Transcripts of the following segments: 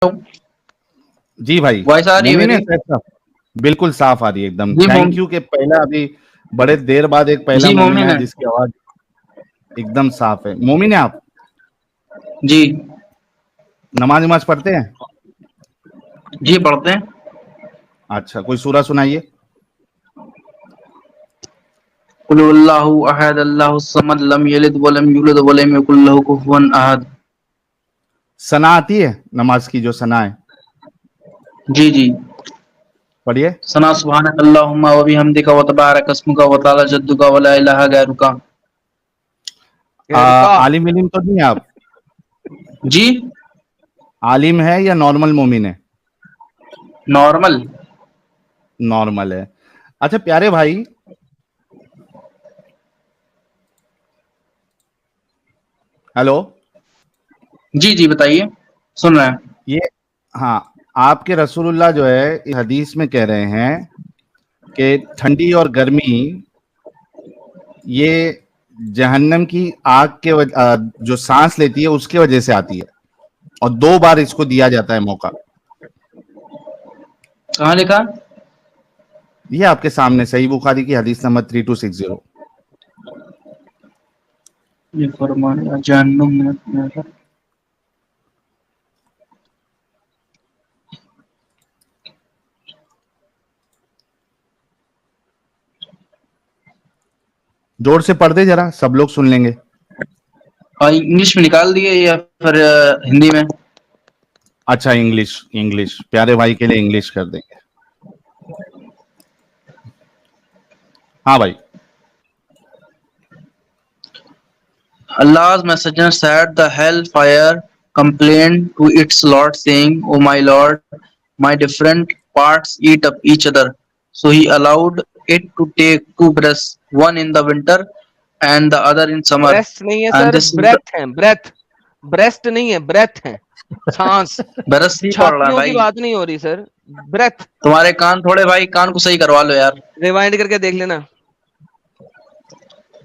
जी भाई, वॉइस आ रही है मोमिन है मेरी? सैफ साहब? बिल्कुल साफ आ रही है एकदम। जी थैंक यू कि पहला अभी बड़े देर बाद एक पहला जी मोमिन मोमिन है है। जिसकी आवाज एकदम साफ है। मोमिन है आप? जी नमाज नमाज पढ़ते हैं? जी पढ़ते हैं। अच्छा, कोई सूरा सुनाइए। कुल हुवल्लाहु अहद अल्लाहुस समद लम यलिद वलम यूलद वलम यकुल लहू कुफुवन अहद। सना आती है नमाज की, जो सना है? जी जी। पढ़िए। सना सुब्हानक अल्लाहुम्मा व बिहम्दिका व तबारक अस्मुका व तआला जद्दुका व ला इलाहा गैरुका। आलिम इलिम तो नहीं है आप? जी आलिम है या नॉर्मल मोमिन है? नॉर्मल। नॉर्मल है। अच्छा प्यारे भाई, हेलो। जी जी बताइए, सुन रहे हैं। ये, हाँ, आपके रसूलुल्लाह जो है इस हदीस में कह रहे हैं कि ठंडी और गर्मी ये जहन्नम की आग के जो सांस लेती है उसके वजह से आती है, और 2 बार इसको दिया जाता है मौका। कहाँ लिखा? ये आपके सामने सही बुखारी की हदीस नंबर 3260। ये फरमाया जहन्नुम में अपने जोर से पढ़ दे जरा, सब लोग सुन लेंगे। और इंग्लिश में निकाल दिए या फिर हिंदी में? अच्छा, इंग्लिश, इंग्लिश प्यारे भाई के लिए इंग्लिश कर देंगे। हाँ भाई। Allah's messenger said, the hellfire complained to its Lord, saying, O my Lord, my different parts eat up each other. So he allowed it to take two breaths, one in the winter and the other in summer. Breast नहीं है And sir, this is the breath है, breath. Breast नहीं है, breath है, सांस। बरस ही पड़ रहा है छातियों की भाई। बात नहीं हो रही सर, ब्रेथ। तुम्हारे कान थोड़े भाई, कान को सही करवा लो यार। रिवाइंड करके देख लेना।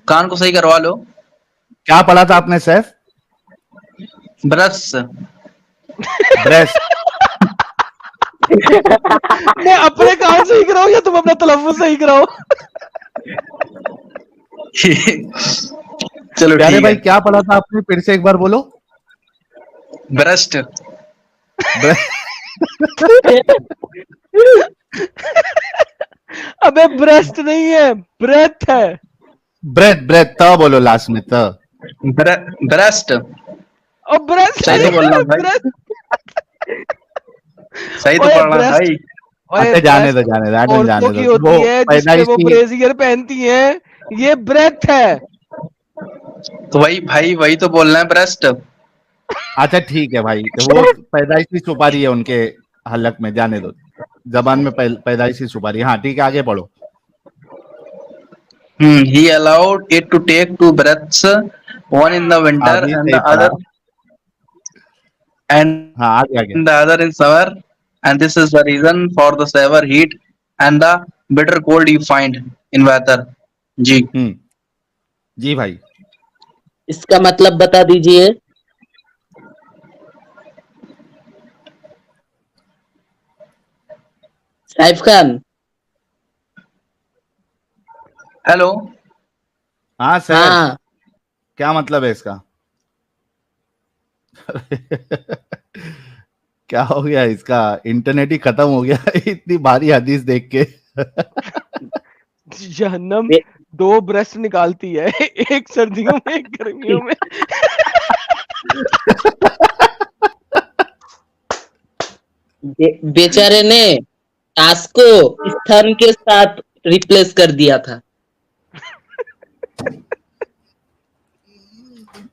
कान को सही करवा लो। क्या पढ़ा था आपने सैफ? ब्रश। ब्रेस्ट। मैं अपने कान सही कराऊं या तुम अपना तलफ्फुज सही कराओ? चलो प्यारे ठीक भाई है। क्या पढ़ा था आपने, फिर से एक बार बोलो। ब्रस्ट। अबे ब्रेस्ट नहीं है, ब्रेथ है। ब्रेथ, ब्रेथ त बोलो लास्ट में, त। ब्रेस्ट। और ब्रेस्ट सही तो नहीं बोल रहा है, हूँ भाई। ब्रेथ। सही तो ओए पढ़ रहा है ब्रेस्ट, भाई। ओए अच्छा जाने दो, ब्रेस्ट जाने दो, एडम औरतों जाने की दो। वो होती है जिसपे वो पैदाइशी। ब्रेसियर पहनती हैं, ये ब्रेथ है। तो वही भाई, वही तो बोल रहे हैं, ब्रेस्ट। अच्छा ठीक है भाई, वो पैदाइशी सुपारी है उनके हलक में, जाने दो। जबान में पैदाइशी सुपारी। हाँ ठीक है, आगे बढ़ो। He allowed it to take two breaths, one in the winter अभी सही पढ़ा। and हाँ आगे आगे। the other in summer, and this is the reason for the severe heat and the bitter cold you find in weather. जी। जी भाई। इसका मतलब बता दीजिए। साइफ खान। हेलो। हाँ सर, हाँ, क्या मतलब है इसका? क्या हो गया इसका? इंटरनेट ही खत्म हो गया इतनी भारी हदीस देख के। जहन्नम बे, 2 ब्रेस्ट निकालती है, एक सर्दियों में, एक गर्मियों में। बेचारे ने टास्क को स्थान के साथ रिप्लेस कर दिया था।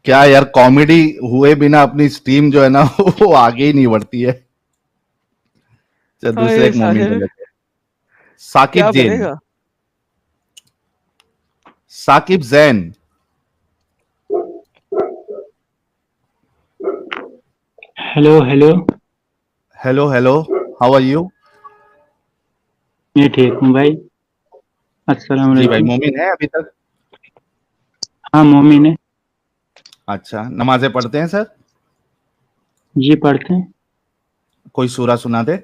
क्या यार, कॉमेडी हुए बिना अपनी स्ट्रीम जो है ना वो आगे ही नहीं बढ़ती है। चल दूसरे एक मोमिन ले लेते हैं। साकिब क्या जैन। बनेगा? Saqib Jain. Hello hello. Hello hello, how are you? मैं ठीक हूँ भाई। अस्सलाम जी भाई, वालेकुम। मोमिन है अभी तक? हाँ मोमिन है। अच्छा, नमाजें पढ़ते हैं सर? जी पढ़ते हैं। कोई सूरा सुना दे।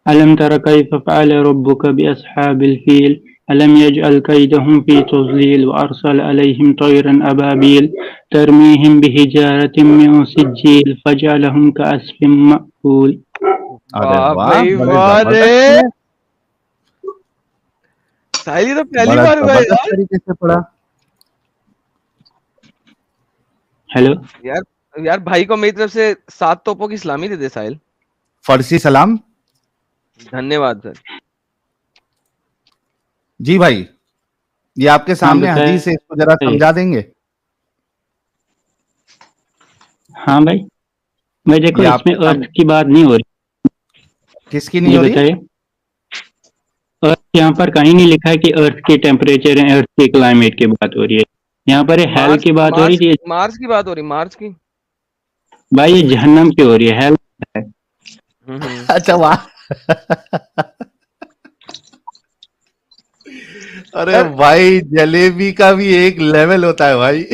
अलम तरा कैफ फ़अल रब्बुका बिअस्हाबिल फील अलम यजअल कैदहुम फी तज़लील व अरसल अलैहिम तयरन अबाबील तरमीहिम बिहिजारतिम मिन सिज्जील फजअलहुम कअस्फिन मअकूल। अरे वाह वाह, भाई बड़े वाह रे, जबरदस्त है, साहिल ये तो पहली बड़ा बार हुआ है जबरदस्त यार। तरीके से पढ़ा। हेलो, यार यार भाई को मेरी तरफ से 7 तोपों की सलामी दे दे साहिल। फर्सी सलाम। धन्यवाद सर। जी भाई, ये आपके सामने बताएं। हदीस है, इसको जरा समझा देंगे। हाँ भाई, मैं देखो ये इसमें आपके अर्थ सामने की बात नहीं हो रही, किसकी नहीं ये हो रही है? बताइए। अर्थ यहाँ पर कहीं नहीं लिखा है कि अर्थ के टेम्परेचर है, अर्थ के क्लाइमेट की बात हो रही है। यहाँ पर हेल मार्स की बात हो रही मार्स थी। मार्स की बात हो रही, मार्स की। भाई ये जहन्नम की हो रही है, हेल है। अच्छा वाह। अरे सर भाई, जलेबी का भी एक लेवल होता है भाई।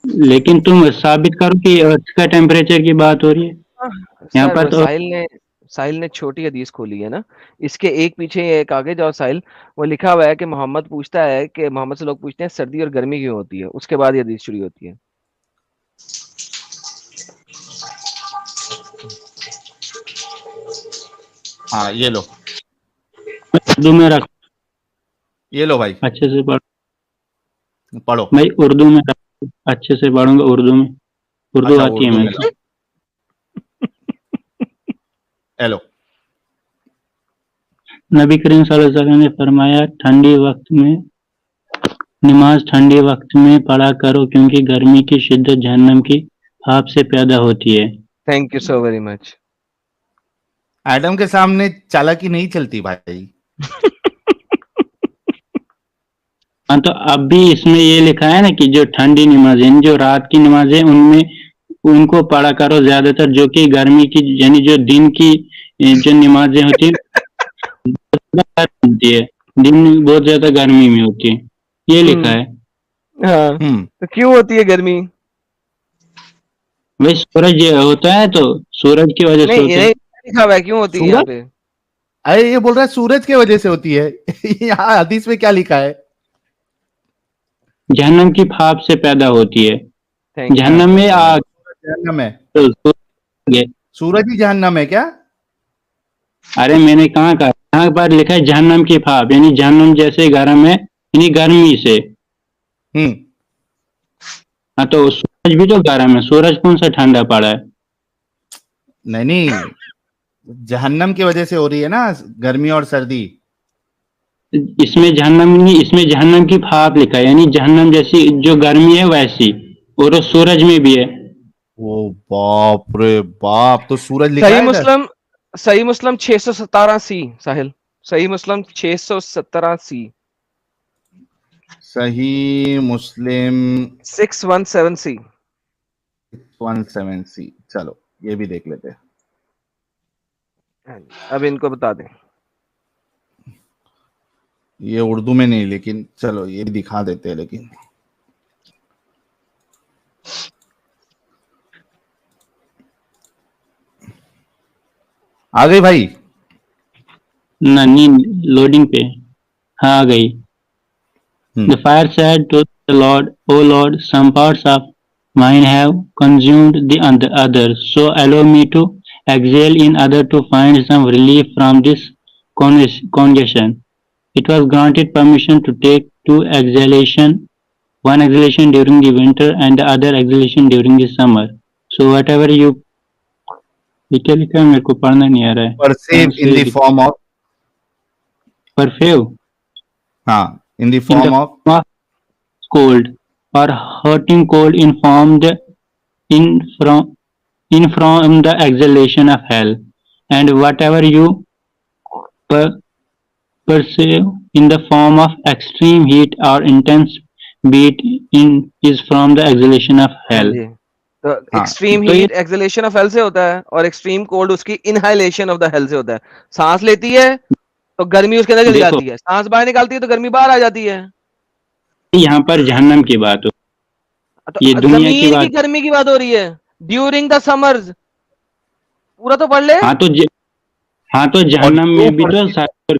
लेकिन तुम साबित करो कि अर्थ का टेम्परेचर की बात हो रही है। यहाँ सर पर वो तो साहिल ने छोटी हदीस खोली है ना, इसके एक पीछे एक आगे जाओ साहिल। वो लिखा हुआ है कि मोहम्मद से लोग पूछते हैं सर्दी और गर्मी क्यों होती है, उसके बाद ये हदीस शुरू होती है। हाँ ये लो, उर्दू में रख, ये लो भाई, अच्छे से पढ़ पढ़ो। भाई, उर्दू में रख, अच्छे से पढ़ूंगा उर्दू में, उर्दू अच्छा आती है उर्दू मेरे में को। लो, ये लो। नबी करीम सल्लल्लाहु अलैहि वसल्लम ने फरमाया, ठंडी वक्त में नमाज ठंडी वक्त में पढ़ा करो क्योंकि गर्मी की शिद्दत जहन्नम की भाप से पैदा होती है। Thank you so very much. Adam के सामने चालाकी नहीं चलती भाई। हाँ तो अब भी इसमें ये लिखा है ना कि जो ठंडी नमाज यानी जो रात की नमाज है उनमें उनको पढ़ा करो ज्यादातर, जो कि गर्मी की यानी जो दिन की जो नमाजें होती है होती है, दिन बहुत ज्यादा गर्मी में होती है, ये लिखा है। हाँ, तो क्यों होती है गर्मी? भाई सूरज होता है तो सूरज की वजह से नहीं होता है। नहीं लिखा हुआ है क्यों होती है यहाँ सूरज, पे। अरे ये बोल रहा है सूरज की वजह से होती है। यहाँ हदीस में क्या लिखा है? जहन्नम की भाप से पैदा होती है। Thank you. जहन्नम में आग जहन्नम है, तो सूरज है। सूरज ही जहन्नम है क्या? अरे मैंने कहाँ कहा, यहाँ पर लिखा है जहन्नम की भाप, यानी जहन्नम जैसे गर्म है यानी गर्मी से। हम्म, हाँ तो सूरज भी तो गर्म है, सूरज कौन सा ठंडा पड़ा है? नहीं नहीं, जहन्नम की वजह से हो रही है ना गर्मी और सर्दी। इसमें जहन्नम नहीं, इसमें जहन्नम की भाप लिखा है, यानी जहन्नम जैसी जो गर्मी है वैसी, और वो सूरज में भी है। ओ बाप रे बाप, तो सूरज लिखा सही है इधर? मुस्लिम, सही मुस्लिम 617 सी साहिल, सही मुस्लिम 617 सी, सही मुस्लिम 617 सी। 17 सी, चलो ये भी देख लेते हैं। अब इनको बता दें। ये उर्दू में नहीं, लेकिन चलो ये भी दिखा देते हैं। लेकिन आ गई भाई? नहीं, लोडिंग पे। हाँ आ गई। The fire said to the Lord, O Lord, some parts of mine have consumed the others, so allow me to exhale in order to find some relief from this congestion. It was granted permission to take two exhalation, one exhalation during the winter and the other exhalation during the summer. So whatever you ये क्या लिखा है, मेरे को पढ़ना नहीं आ रहा है। Perceive in the form of, परफेव, हाँ, in the form of cold or hurting cold informed in from the exhalation of hell, and whatever you perceive in the form of extreme heat or intense beat in is from the exhalation of hell. तो extreme तो ये- heat acceleration of hell से होता है और extreme cold उसकी इनहाइलेशन of the hell से होता है। सांस लेती है तो गर्मी उसके अंदर चली देखो, जाती है, सांस बाहर निकालती है तो गर्मी बाहर आ जाती है। यहाँ पर जहन्नम की बात हो, तो ये दुनिया की जमीन की बात, गर्मी की बात हो रही है, ड्यूरिंग द समर्स। पूरा तो पढ़ ले। हाँ तो जहन्नम में भी तो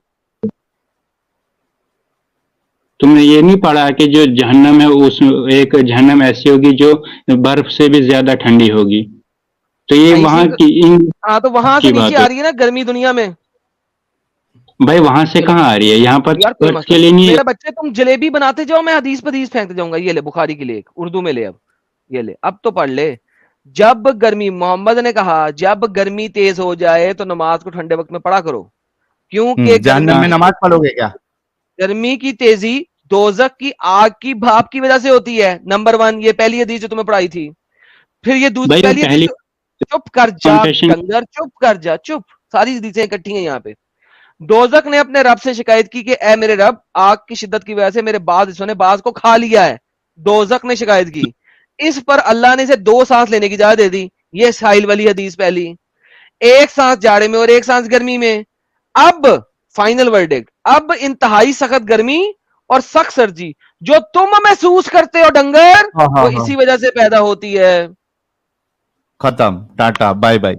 तुमने ये नहीं पढ़ा कि जो जहन्नम है उस एक जहन्नम ऐसी होगी जो बर्फ से भी ज्यादा ठंडी होगी, तो ये वहां की हाँ तो वहां से नीचे आ रही है ना गर्मी दुनिया में। भाई वहां से कहाँ आ रही है, यहाँ पर यार कोई के लिए नहीं है। मेरा बच्चे तुम जलेबी बनाते जाओ, मैं हदीस पदीस फेंकते जाऊंगा। ये ले बुखारी के लिए एक उर्दू में ले, अब ये ले, अब तो पढ़ ले। जब गर्मी, मोहम्मद ने कहा जब गर्मी तेज हो जाए तो नमाज को ठंडे वक्त में पढ़ा करो, क्योंकि जहन्नम में नमाज पढ़ोगे क्या? गर्मी की तेजी दोजक की आग की भाप की वजह से होती है। नंबर 1, ये पहली हदीस जो तुम्हें पढ़ाई थी। फिर ये दूसरी पहली हदीस, चुप कर जा डंगर, चुप कर जा, चुप। सारी हदीसें इकट्ठी हैं यहाँ पे। दोजक ने अपने रब से शिकायत की कि ए मेरे रब, आग की शिद्दत की वजह से मेरे बाज हिस्सों ने बाज को खा लिया है। दोजक ने शिकायत की, इस पर अल्लाह ने इसे 2 सांस लेने की इजाजत दे दी। ये साहिल वाली हदीस पहली, एक सांस जाड़े में और एक सांस गर्मी में। अब फाइनल वर्डिक्ट, अब इंतहाई सख्त गर्मी और सख्त सर्दी जो तुम महसूस करते हो डंगर, वो इसी वजह से पैदा होती है। खत्म, टाटा बाय बाय।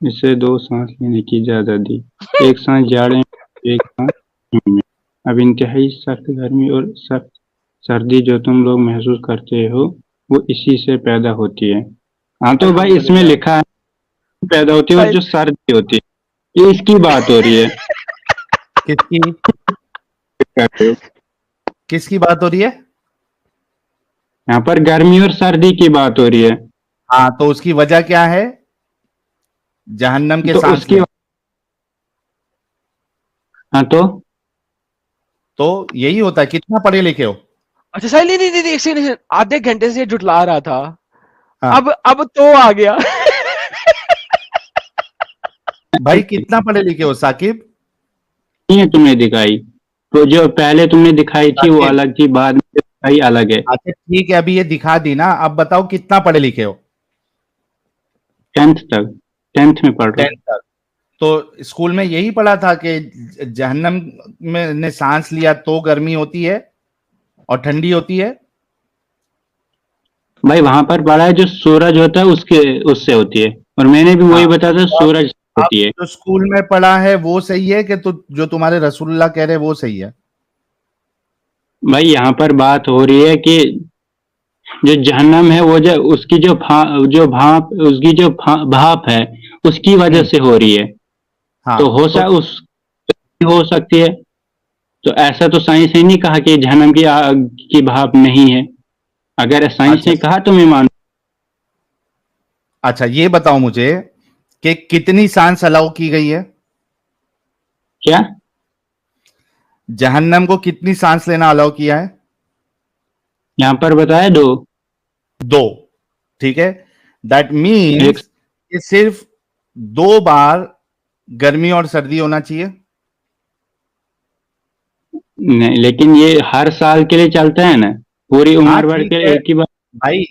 इसे 2 सांस लेने की इजाजत दी, एक सांस जाड़े में, एक सांस गर्मी में। अब इंतहाई सख्त गर्मी और सख्त सर्दी जो तुम लोग महसूस करते हो वो इसी से पैदा होती है। हाँ तो भाई इसमें लिखा है पैदा होती है, और जो सर्दी होती है ये इसकी बात हो रही है। किसकी बात हो रही है? यहाँ पर गर्मी और सर्दी की बात हो रही है। हाँ तो उसकी वजह क्या है? जहन्नम के सांस में। हाँ तो यही होता है। कितना पढ़े लिखे हो? अच्छा साहिल, नहीं एक सेकंड, आधे घंटे से जुटला रहा था। हाँ। अब तो आ गया। भाई कितना पढ़े लिखे हो साकिब? नहीं तुमने दिखाई तो जो पहले तुमने दिखाई थी वो अलग थी, बाद में दिखाई अलग है। अच्छा ठीक है, अभी ये दिखा दी ना, अब बताओ कितना पढ़े लिखे हो? 10th तक, 10th में पढ़ रहा हूं। 10th तक। तो स्कूल में यही पढ़ा था कि जहन्नम में ने सांस लिया तो गर्मी होती है और ठंडी होती है। भाई वहां पर पढ़ा है जो सूरज होता है उससे होती है, और मैंने भी वही बताया था सूरज होती है। जो स्कूल में पढ़ा है वो सही है कि जो तुम्हारे रसूलुल्लाह कह रहे हैं वो सही है? भाई यहाँ पर बात हो रही है कि जो जहन्नम है वो उसकी जो भाप है उसकी वजह से हो रही है। हाँ, तो हो सकती है। तो ऐसा तो साइंस ने नहीं कहा कि जहन्नम की आग की भाप नहीं है। अगर साइंस ने कहा तो मैं मानूं। अच्छा ये बताओ मुझे कि कितनी सांस अलाउ की गई है? क्या? जहन्नम को कितनी सांस लेना अलाउ किया है? यहाँ पर बताया 2। ठीक है, दैट मीन्स कि सिर्फ 2 बार गर्मी और सर्दी होना चाहिए। नहीं, लेकिन ये हर साल के लिए चलता है ना, पूरी उम्र भर के लिए एक ही बार।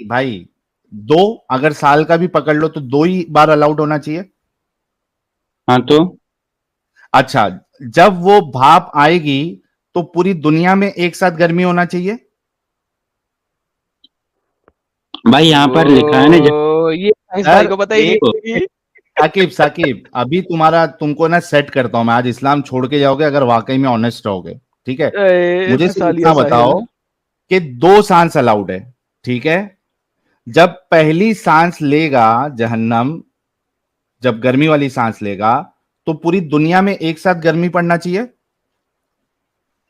भाई 2, अगर साल का भी पकड़ लो तो 2 ही बार अलाउड होना चाहिए। हाँ तो अच्छा, जब वो भाप आएगी तो पूरी दुनिया में एक साथ गर्मी होना चाहिए। भाई यहाँ पर लिखा है ना ये साइंस भाई को पता ही नहीं। साकिब अभी तुमको ना सेट करता हूं मैं, आज इस्लाम छोड़ के जाओगे अगर वाकई में ऑनेस्ट रहोगे। ठीक है, मुझे सिर्फ इतना बताओ कि 2 सांस अलाउड है। ठीक है, जब पहली सांस लेगा जहन्नम, जब गर्मी वाली सांस लेगा तो पूरी दुनिया में एक साथ गर्मी पड़ना चाहिए।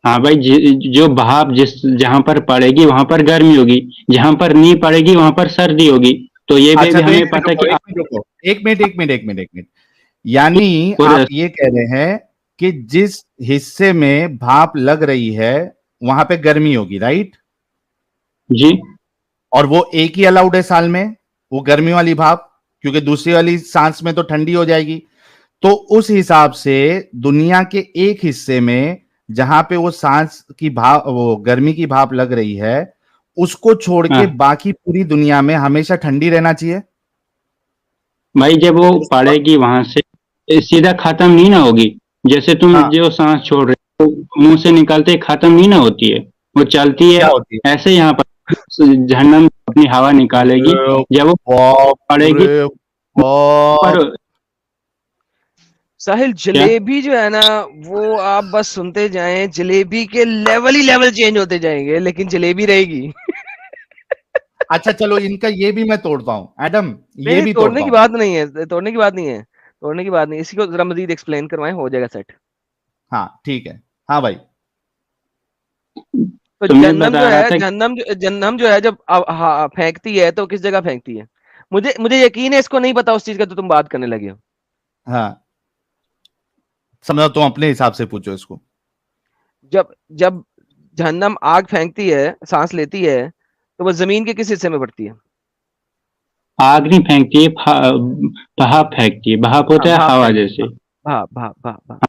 हाँ भाई, जो भाप जहां पर पड़ेगी वहां पर गर्मी होगी, जहां पर नहीं पड़ेगी वहां पर सर्दी होगी। तो ये भी हमें पता कि एक मिनट, यानी आप ये कह रहे हैं कि जिस हिस्से में भाप लग रही है वहां पे गर्मी होगी, राइट जी? और वो एक ही अलाउड है साल में, वो गर्मी वाली भाप, क्योंकि दूसरी वाली सांस में तो ठंडी हो जाएगी। तो उस हिसाब से दुनिया के एक हिस्से में जहां पे वो सांस की भाप, वो गर्मी की भाप लग रही है, उसको छोड़ के बाकी पूरी दुनिया में हमेशा ठंडी रहना चाहिए। भाई जब वो पड़ेगी वहां से सीधा खत्म नहीं ना होगी। जैसे तुम जो सांस छोड़ रहे हो मुंह से निकलते खत्म नहीं ना होती है, वो चलती है। ऐसे यहाँ पर जहन्नम अपनी हवा निकालेगी, जब वो बाप पड़ेगी रे बाप। पर साहिल जलेबी जो है ना वो आप बस सुनते जाएं, जलेबी के लेवल ही लेवल चेंज होते जाएंगे, लेकिन जलेबी रहेगी। अच्छा चलो इनका ये भी मैं तोड़ता हूँ एडम, ये नहीं भी तोड़ने तोड़ता की हूँ। बात नहीं है, तोड़ने की बात नहीं है, तोड़ने की बात नहीं, इसी को जरा मजीद एक्सप्लेन करवाएं, हो जाएगा सेट। हाँ ठीक है, हाँ भाई। तो तो मैं जहन्नम जो बता रहा है, था जहन्नम जो है जब फेंकती है तो किस जगह फेंकती है? मुझे मुझे यकीन है इसको नहीं पता उस चीज का, तो तुम बात करने लगे हो। हाँ समझो, तुम अपने हिसाब से पूछो इसको। जब जब जहन्नम आग फेंकती है, सांस लेती है, तो वो जमीन के किस हिस्से में पड़ती है? आग नहीं फेंकती है, भाप फेंकती है। भाप हाँ होता है भाप हवा फेंकती है, जैसे। भाप भाप भाप भाप।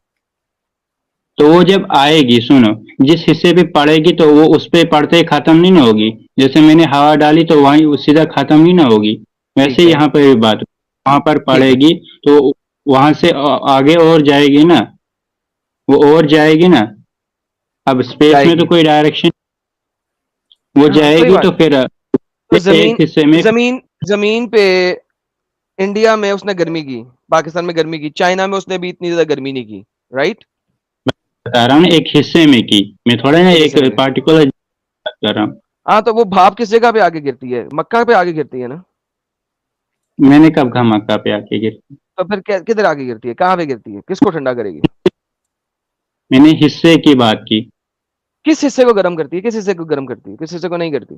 तो वो जब आएगी, सुनो, जिस हिस्से पे पड़ेगी तो वो उस पे पड़ते ही खत्म नहीं ना होगी। जैसे मैंने हवा डाली तो वहीं सीधा खत्म नहीं ना होगी, वैसे ठीक ही है, यहाँ पर भी बात, वहां पर ठीक है। पड़ेगी तो वहां से आगे और जाएगी ना, वो और जाएगी ना। अब स्पेस में तो जाएगी। कोई डायरेक्शन, वो हाँ कोई जाएगी बात तो नहीं। फिर तो एक हिस्से में। जमीन जमीन पे इंडिया में उसने गर्मी की, पाकिस्तान में गर्मी की, चाइना में उसने भी इतनी ज्यादा गर्मी नहीं की, राइट? बता रहा हूँ ना, एक हिस्से में की, मैं थोड़ा ना एक एक हिस्से में। पार्टिकुलर बात कर रहा हूँ। हाँ तो वो भाप किस जगह पे आके गिरती है? मक्का पे आके गिरती है ना? मैंने कब कहा मक्का पे आके गिर, तो फिर किधर आके गिरती है, कहाँ पे गिरती है, किसको ठंडा करेगी? मैंने हिस्से की बात की। किस हिस्से को गर्म करती है, किस हिस्से को गर्म करती है, किस हिस्से को नहीं करती?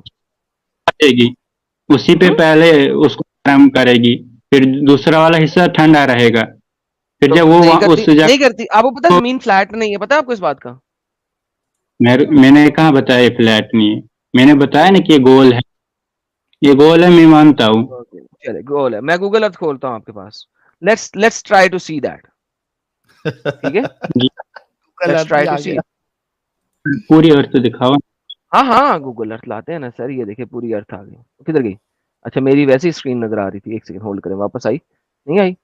आएगी उसी पे हम्म? पहले उसको गर्म करेगी, फिर दूसरा वाला हिस्सा ठंडा रहेगा, फिर तो जब वो नहीं उस करती, जगह नहीं करती। आपको पता है को, जमीन फ्लैट नहीं है, पता है आपको इस बात का? मैंने कहाँ बताया फ्लैट नहीं है, मैंने बताया ना कि ये गोल है, ये गोल है, मैं मानता हूँ। ओके चले, गोल है। मैं गूगल अर्थ खोलता हूँ आपके पास। Let's try to see that. ठीक है, जी, लेट्स गलत भी ट्राई टू आ सी। गया। पूरी अर्थ दिखाओ। हाँ हाँ गूगल अर्थ लाते हैं ना सर, ये देखिए पूरी अर्थ आ गई। किधर गई? अच्छा मेरी वैसे ही स्क्रीन नजर आ रही थी, एक सेकंड होल्ड करें, वापस आई? नहीं आई?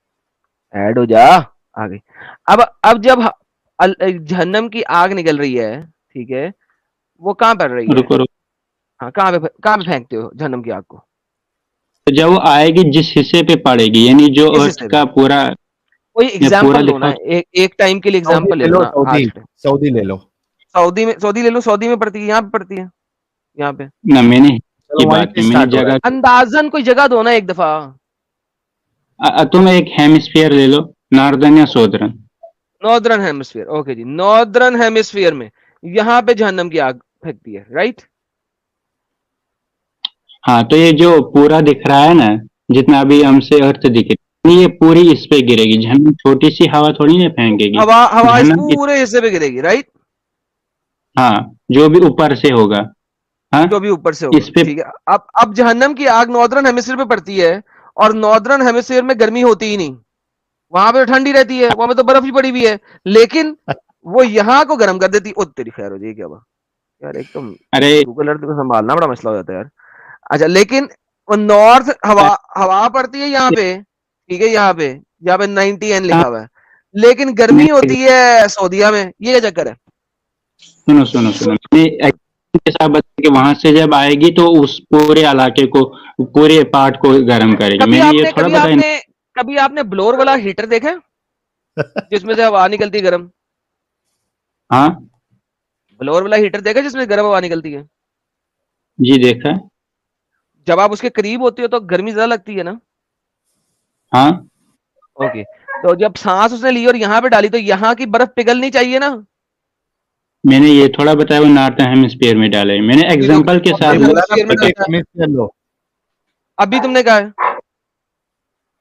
ऐड हो जा, आ गई। अब जब जहन्नम की आग निकल रही है, ठीक है, वो कहाँ पड़ रही है? रुको रुको, हाँ कहाँ पे फेंकते हो जहन्नम की आग को? तो जब वो आएगी जिस हिस्से पे पड़ेगी, यानी जो किस अर्थ हिस्से पे? का पूरा, कोई या पूरा एग्जाम्पल लो ना, दिखाओ। एक टाइम के लिए सऊदी एग्जाम्पल ले ले लो लो, ना सऊदी, आज पे। सऊदी ले लो। सऊदी ले लो, सऊदी में पड़ती है, यहाँ पे पड़ती है, यहाँ पे। ना मैंने की चलो वहीं बात पे की, मैंने स्टार्ट हो रहा जगह, अंदाजन कोई जगह दो ना एक दफा। तुम एक हेमिस्फीयर ले लो, नॉर्दर्न या सौदर्न। नॉर्दर्न हेमिस्फीयर, ओके जी, नॉर्दर्न हेमिस्फीयर में यहाँ पे जहन्नम की आग फेंकती है, राइट? हाँ, तो ये जो पूरा दिख रहा है ना, जितना अभी हमसे अर्थ दिख रही है, ये पूरी इस पे गिरेगी। जहन्नम छोटी सी हवा थोड़ी ना फेंकेगी, हवा हवा इस जहन्नम पूरे हिस्से पे गिरेगी, राइट? हाँ, जो भी ऊपर से होगा। हाँ, जो भी ऊपर से होगा, इस पे, ठीक है। अब जहन्नम की आग नॉर्दर्न हेमिस्फीयर पे पड़ती है, और नॉर्दर्न हेमिस्फीयर में गर्मी होती ही नहीं, वहां पे तो ठंडी रहती है, वहां पे तो बर्फ ही पड़ी हुई है, लेकिन वो यहाँ को गर्म कर देती। ओ तेरी खैर हो जाए, क्या हुआ यार, एक तो अरे गूगल अर्थ को संभालना बड़ा मसला हो जाता है यार। अच्छा लेकिन वो नॉर्थ हवा हवा पड़ती है यहाँ पे, ठीक है, यहाँ पे 90 N लिखा हुआ है, लेकिन गर्मी नहीं, होती है सऊदीया में, ये क्या चक्कर है? सुनो सुनो सुनो, मैंने एक्चुअली के साथ बताया कि वहां से जब आएगी तो उस पूरे इलाके को, पूरे पार्ट को गर्म करेगी। कभी मैंने ये आपने थोड़ा कभी बताया। आपने कभी आपने ब्लोअर वाला हीटर देखा है, जिसमें से हवा निकलती है गर्म? हाँ ब्लोअर वाला हीटर देखा है जिसमें गर्म हवा निकलती है? जी, देखा है। जब आप उसके करीब होते हो तो गर्मी ज्यादा लगती है ना? हाँ, ओके, तो जब सांस उसने ली और यहाँ पे डाली, तो यहाँ की बर्फ पिघलनी चाहिए ना? मैंने ये थोड़ा बताया, वो नॉर्थ हेमिस्फीयर में डाला है, मैंने अभी तो एग्जांपल के साथ नॉर्दर्न बोला ना हेमिस्फीयर में एक डलता है। मिस कर लो। अभी तुमने कहा है।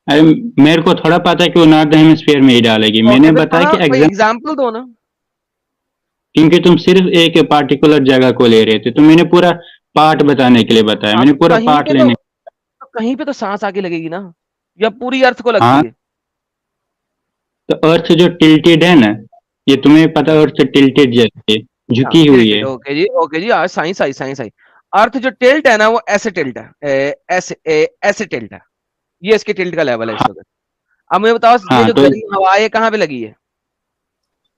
अरे, मेरे को थोड़ा पता है कि वो नॉर्थ हेमिस्फीयर में ही डालेगी, मैंने ओके फिर बताया कहाँ, कि कोई एग्जाम, एग्जाम्पल दो ना। क्योंकि तुम सिर्फ एक पार्टिकुलर जगह को ले रहे थे, तो मैंने पूरा पार्ट बताने के लिए बताया, हाँ मैंने तो पूरा पार्ट लेने। कहीं पे तो सांस आके लगेगी ना, या पूरी अर्थ को लगती हाँ, है? तो अर्थ जो टिल्टेड है ना, ये तुम्हें पता है, अर्थ टिल्टेड जैसे है, हाँ झुकी हुई टिल्टेड, है। ओके जी, आज साइंस आई, साइंस आई। अर्थ जो टिल्ट है ना वो ऐसे टिल्ट है, ऐसे टिल्ट है, ये इसके टिल्ट का लेवल है इस हाँ वक्त। अब मुझे बताओ, ये हाँ, जो तो गर्म हवा है कहाँ पे लगी है?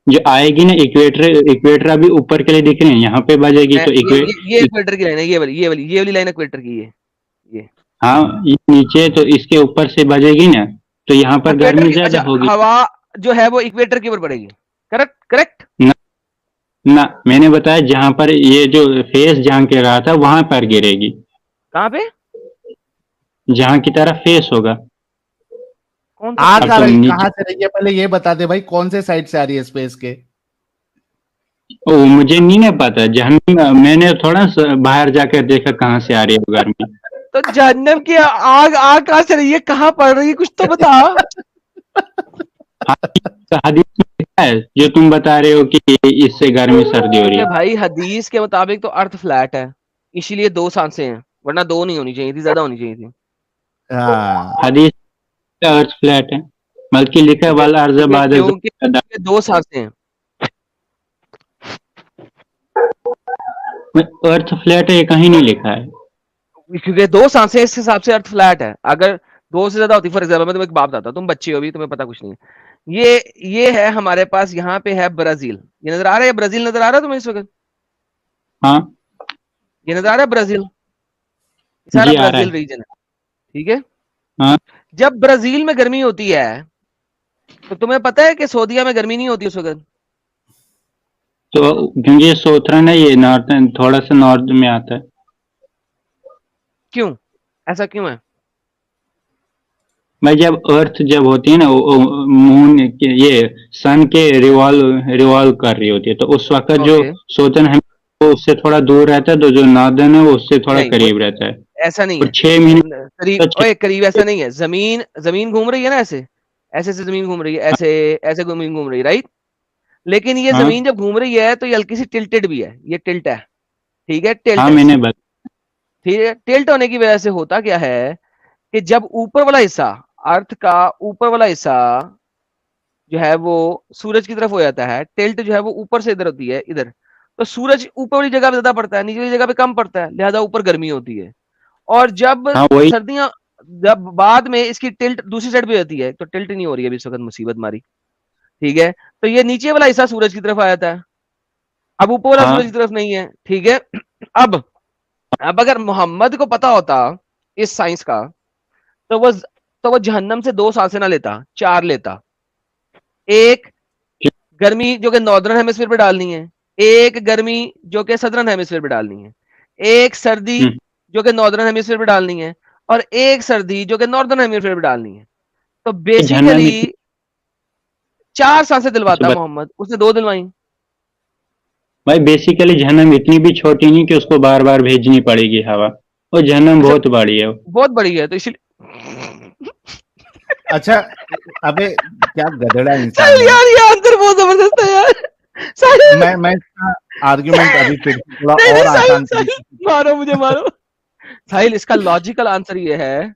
जो आएगी ना इक्वेटर अभी ऊपर के लिए दिख रही है, यहाँ पे बजेगी तो ये इक्वेटर की लाइन है, ये वाली लाइन इक्वेटर की है ये। हाँ, ये नीचे तो इसके ऊपर से बजेगी ना, तो यहाँ पर गर्मी ज्यादा होगी। हवा जो है वो इक्वेटर के ऊपर पड़ेगी। करेक्ट करेक्ट ना, मैंने बताया जहाँ पर ये जो फेस जहाँ के रहा था वहां पर गिरेगी। कहाँ पे? जहाँ की तरफ फेस होगा। कौन आ अब कहाँ तो रही, नीचे- कहाँ से रही है पहले ये बता दे भाई, कौन से साइड से आ रही है स्पेस के? ओ, मुझे नहीं ना पता, जहन्नम मैंने थोड़ा बाहर जाकर देखा कहाँ से आ रही है वो गर्मी। तो जहन्नम की आग आग कहाँ से रही है, कहाँ पड़ रही है, कुछ तो बता। हदीस में लिखा है जो तुम बता रहे हो कि इससे गर्मी सर्दी हो रही है। भाई हदीस के मुताबिक तो अर्थ फ्लैट है, इसीलिए 2 सांसें हैं, वरना 2 नहीं होनी चाहिए थी, ज्यादा होनी चाहिए थी। हाँ हदीस का अर्थ फ्लैट है, बल्कि लिखा है वाला अर्ज़ बाद क्योंकि 2 सांसें हैं। अर्थ फ्लैट है, ये कहीं नहीं लिखा है। क्योंकि 2 सांसें, इस हिसाब से अर्थ फ्लैट है। अगर 2 से ज्यादा होती, फॉर एग्जाम्पल मैं तुम्हें एक बात बताता हूं, तुम बच्चे हो भी, तुम्हें पता कुछ नहीं है। ये है हमारे पास, यहाँ पे है ब्राजील, ये नजर आ रहा है, ब्राजील नजर आ रहा है तुम्हें इस वक्त? हाँ ये नजर आ रहा है ब्राजील, सारा जी, आ रहा ब्राजील है। रीजन है, ठीक है। हाँ जब ब्राजील में गर्मी होती है तो तुम्हें पता है कि सऊदीया में गर्मी नहीं होती उस वक्त? तो क्योंकि ये सोथरन है, ये नॉर्थ, थोड़ा सा नॉर्थ में आता है। क्यों, ऐसा क्यों है? भाई जब अर्थ जब होती है ना, मून ये सन के रिवॉल्व कर रही होती है, तो उस वक्त जो ओके, सोथन है वो उससे थोड़ा दूर रहता है, तो जो नॉर्दर्न है वो उससे थोड़ा नहीं करीब रहता है। ऐसा नहीं और है, 6 महीने करीब, तो ओए करीब ऐसा नहीं है। जमीन जमीन घूम रही है ना, ऐसे ऐसे से जमीन घूम रही है, ऐसे ऐसे जमीन घूम रही है, राइट। लेकिन ये हाँ जमीन जब घूम रही है तो ये हल्की सी टिल्टेड भी है, ये टिल्ट है, ठीक है, टिल्ट हाँ, है, मैंने बता। ठीक है। टिल्ट होने की वजह से होता क्या है कि जब ऊपर वाला हिस्सा, अर्थ का ऊपर वाला हिस्सा जो है वो सूरज की तरफ हो जाता है, टिल्ट जो है वो ऊपर से इधर होती है, इधर, तो सूरज ऊपर वाली जगह पे ज्यादा पड़ता है, नीचे वाली जगह पे कम पड़ता है, लिहाजा ऊपर गर्मी होती है। और जब हाँ वही। सर्दियां, जब बाद में इसकी टिल्ट दूसरी साइड पे होती है, तो टिल्ट नहीं हो रही है अभी इस वक्त, मुसीबत मारी, ठीक है। तो ये नीचे वाला हिस्सा सूरज की तरफ आ जाता है, अब ऊपर वाला सूरज की हाँ तरफ नहीं है, ठीक है। अब अब अगर मोहम्मद को पता होता इस साइंस का, तो वो जहन्नम से 2 सांसें ना लेता, 4 लेता। एक गर्मी जो कि नॉर्दर्न हेमिस्फीयर पे डालनी है, एक गर्मी जो कि सदर्न हेमिस्फीयर पे डालनी है, एक सर्दी हम्म, जो कि नॉर्दर्न हेमिस्फीयर पे डालनी है, और एक सर्दी जो कि नॉर्दर्न हेमिस्फीयर पे डालनी है। तो जहन्नम बेसिकली इतनी 4 सांसें तो दिलवाता मोहम्मद, उसने 2 दिलवाई। भाई बेसिकली जहन्नम इतनी भी छोटी नहीं कि उसको बार बार भेजनी पड़ेगी हवा, और जहन्नम अच्छा, बहुत बड़ी है। बहुत बड़ी है तो इसलिए अच्छा, अबे क्या गधेड़ा इंसान साहिल है। यार, ये आंसर बहुत जबरदस्त है यार, साहिल। मैं इसका आर्ग्यूमेंट अभी फिर से थोड़ा नहीं और नहीं साहिल, आसान साहिल तरीके से। मारो मुझे, मारो। साहिल, इसका लॉजिकल आंसर ये है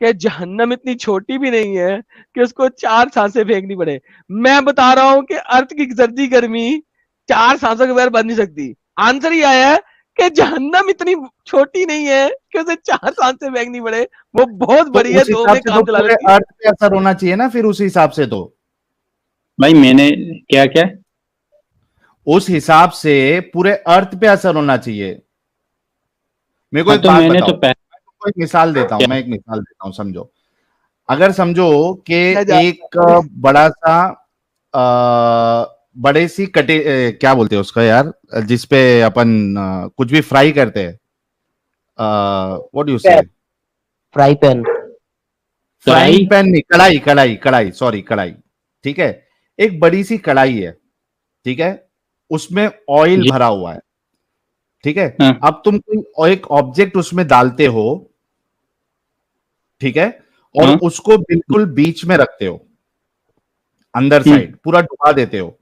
कि जहन्नम इतनी छोटी भी नहीं है कि उसको 4 सांसें फेंकनी पड़े। मैं बता रहा हूं कि अर्थ की सर्दी गर्मी 4 सांसों के बगैर बन नहीं सकती। आंसर ये आया है कि जहन्नम इतनी छोटी नहीं है कि उसे 4 सांसें फेंकनी पड़े, वो बहुत तो बड़ी है, उस 2 हिसाब में से तो काम चला पूरे लेती है। अर्थ पे असर होना चाहिए ना, फिर उस हिसाब से तो, भाई मैंने क्या क्या उस हिसाब से पूरे अर्थ पे असर होना चाहिए। मेरे को हाँ एक तो बात मैंने बताओ, तो पहले मैं एक मिसाल देता हूं, क्या मैं एक मिसाल देता हूं, समझो। अगर समझो कि मैं जा एक बड़ा सा बड़े सी कटे क्या बोलते हैं उसका यार, जिसपे अपन कुछ भी फ्राई करते हैं, व्हाट यू से, फ्राई पैन। कढ़ाई। फ्राइंग पैन नहीं, कढ़ाई कढ़ाई कढ़ाई, सॉरी कढ़ाई, ठीक है। एक बड़ी सी कढ़ाई है, ठीक है, उसमें ऑयल जी। भरा हुआ है, ठीक है। हाँ अब तुम कोई एक ऑब्जेक्ट उसमें डालते हो, ठीक है, और हाँ। उसको बिल्कुल बीच में रखते हो, अंदर हम्म साइड पूरा डुबा देते हो,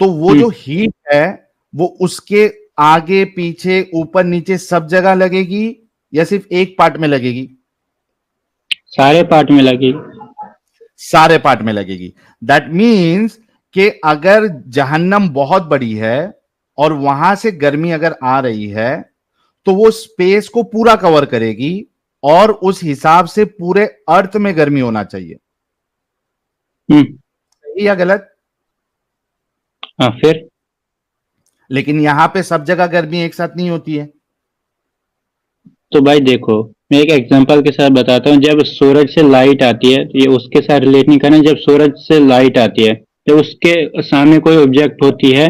तो वो हम्म। जो हीट है वो उसके आगे पीछे ऊपर नीचे सब जगह लगेगी या सिर्फ एक पार्ट में लगेगी? सारे पार्ट में लगी। सारे पार्ट में लगेगी। दैट मीन्स कि अगर जहन्नम बहुत बड़ी है और वहां से गर्मी अगर आ रही है तो वो स्पेस को पूरा कवर करेगी, और उस हिसाब से पूरे अर्थ में गर्मी होना चाहिए। हम्म। सही या गलत? हाँ फिर लेकिन यहाँ पे सब जगह गर्मी एक साथ नहीं होती है। तो भाई देखो, मैं एक एग्जांपल के साथ बताता हूँ। जब सूरज से लाइट आती है, तो ये उसके साथ रिलेट नहीं करना। जब सूरज से लाइट आती है, जब उसके सामने कोई ऑब्जेक्ट होती है,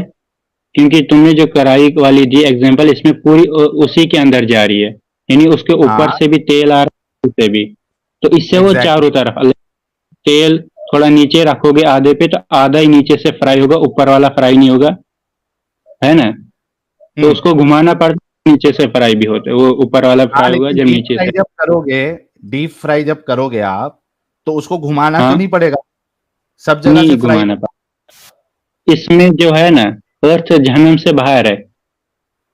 क्योंकि तुमने जो कढ़ाई वाली दी एग्जांपल, इसमें पूरी उसी के अंदर जा रही है, यानी उसके ऊपर हाँ से भी तेल आ रहा है, उससे भी। तो इससे वो चारों एग्जैक्टली। तरफ तेल थोड़ा नीचे रखोगे आधे पे, तो आधा ही नीचे से फ्राई होगा, ऊपर वाला फ्राई नहीं होगा, है ना। तो हम्म। उसको घुमाना पड़ता है, नीचे से फ्राई भी होता है, वो ऊपर वाला हाँ फ्राई होगा लेकिन जब नीचे से। डीप फ्राई जब करोगे आप, तो उसको घुमाना तो हाँ, नहीं पड़ेगा, सब जगह से नहीं फ्राई घुमाना होगा। पड़ता। इसमें जो है ना, अर्थ जहन्नम से बाहर है।